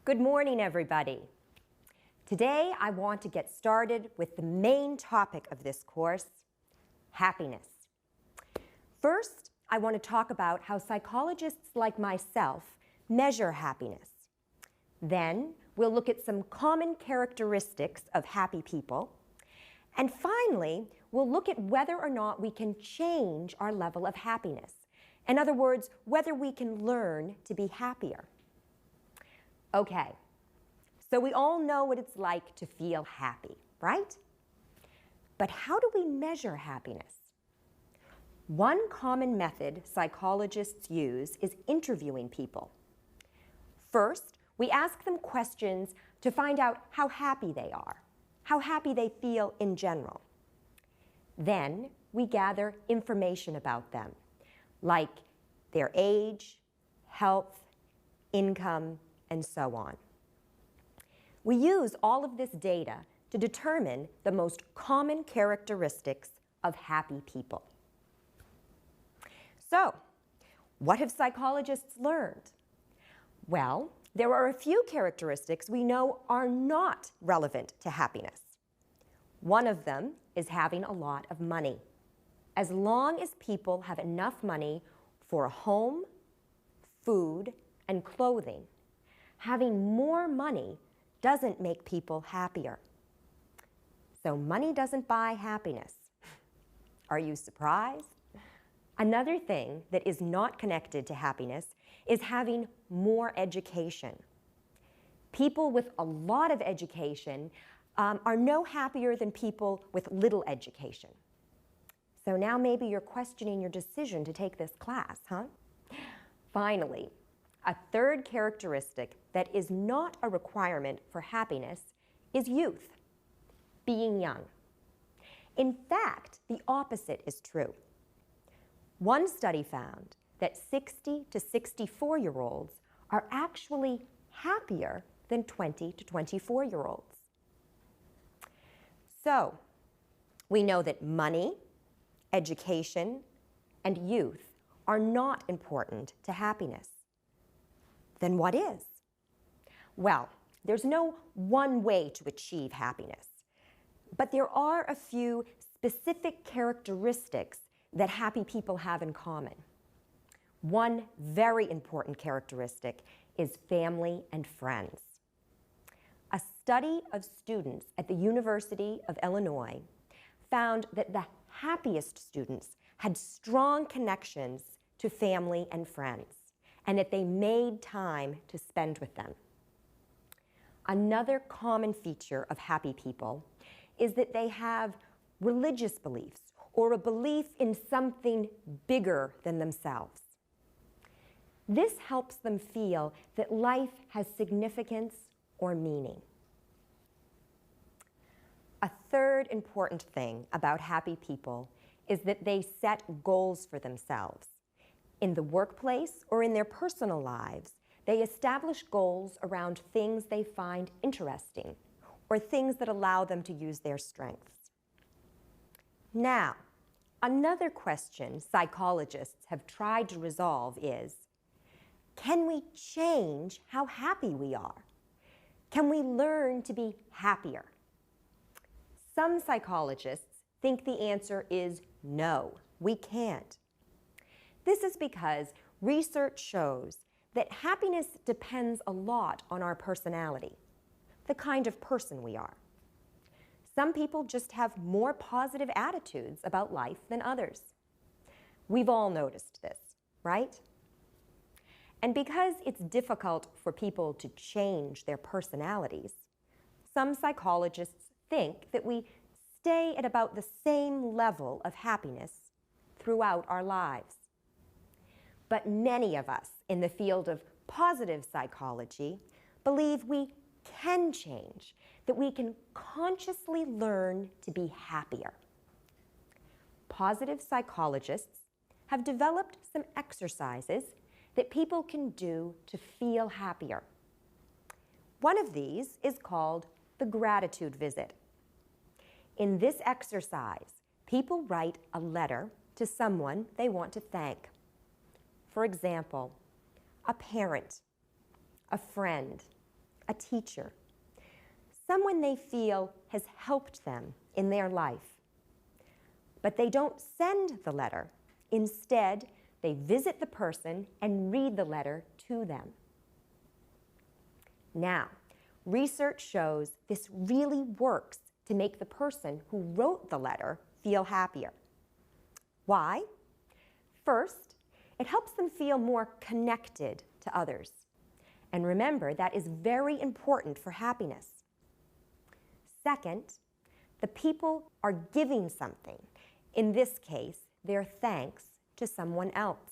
Good morning, everybody. Today, I want to get started with the main topic of this course, happiness. First, I want to talk about how psychologists like myself measure happiness. Then, we'll look at some common characteristics of happy people. And finally, we'll look at whether or not we can change our level of happiness. In other words, whether we can learn to be happier. Okay, so we all know what it's like to feel happy, right? But how do we measure happiness? One common method psychologists use is interviewing people. First, we ask them questions to find out how happy they are, how happy they feel in general. Then, we gather information about them, like their age, health, income, and so on. We use all of this data to determine the most common characteristics of happy people. So, what have psychologists learned? Well, there are a few characteristics we know are not relevant to happiness. One of them is having a lot of money. As long as people have enough money for a home, food, and clothing, having more money doesn't make people happier. So money doesn't buy happiness. Are you surprised? Another thing that is not connected to happiness is having more education. People with a lot of education are no happier than people with little education. So now maybe you're questioning your decision to take this class, huh? Finally, a third characteristic that is not a requirement for happiness is youth, being young. In fact, the opposite is true. One study found that 60 to 64-year-olds are actually happier than 20 to 24-year-olds. So, we know that money, education, and youth are not important to happiness. Then what is? Well, there's no one way to achieve happiness, but there are a few specific characteristics that happy people have in common. One very important characteristic is family and friends. A study of students at the University of Illinois found that the happiest students had strong connections to family and friends, and that they made time to spend with them. Another common feature of happy people is that they have religious beliefs or a belief in something bigger than themselves. This helps them feel that life has significance or meaning. A third important thing about happy people is that they set goals for themselves. In the workplace or in their personal lives, they establish goals around things they find interesting or things that allow them to use their strengths. Now, another question psychologists have tried to resolve is, can we change how happy we are? Can we learn to be happier? Some psychologists think the answer is no, we can't. This is because research shows that happiness depends a lot on our personality, the kind of person we are. Some people just have more positive attitudes about life than others. We've all noticed this, right? And because it's difficult for people to change their personalities, some psychologists think that we stay at about the same level of happiness throughout our lives. But many of us in the field of positive psychology believe we can change, that we can consciously learn to be happier. Positive psychologists have developed some exercises that people can do to feel happier. One of these is called the gratitude visit. In this exercise, people write a letter to someone they want to thank. For example, a parent, a friend, a teacher, someone they feel has helped them in their life. But they don't send the letter. Instead, they visit the person and read the letter to them. Now, research shows this really works to make the person who wrote the letter feel happier. Why? First, it helps them feel more connected to others. And remember, that is very important for happiness. Second, the people are giving something, in this case, their thanks to someone else.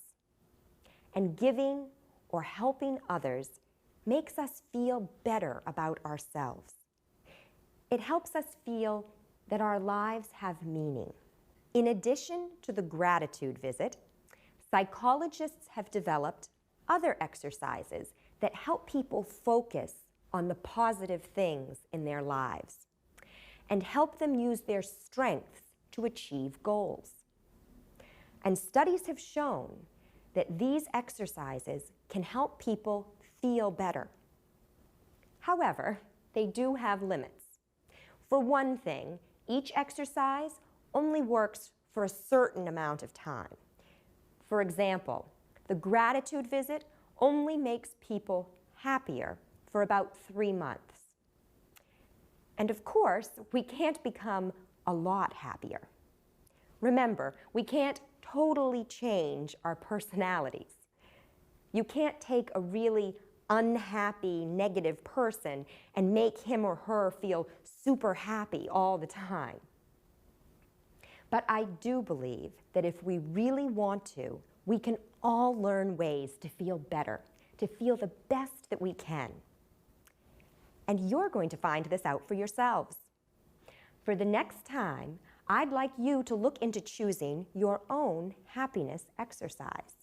And giving or helping others makes us feel better about ourselves. It helps us feel that our lives have meaning. In addition to the gratitude visit, psychologists have developed other exercises that help people focus on the positive things in their lives and help them use their strengths to achieve goals. And studies have shown that these exercises can help people feel better. However, they do have limits. For one thing, each exercise only works for a certain amount of time. For example, the gratitude visit only makes people happier for about 3 months. And of course, we can't become a lot happier. Remember, we can't totally change our personalities. You can't take a really unhappy, negative person and make him or her feel super happy all the time. But I do believe that if we really want to, we can all learn ways to feel better, to feel the best that we can. And you're going to find this out for yourselves. For the next time, I'd like you to look into choosing your own happiness exercise.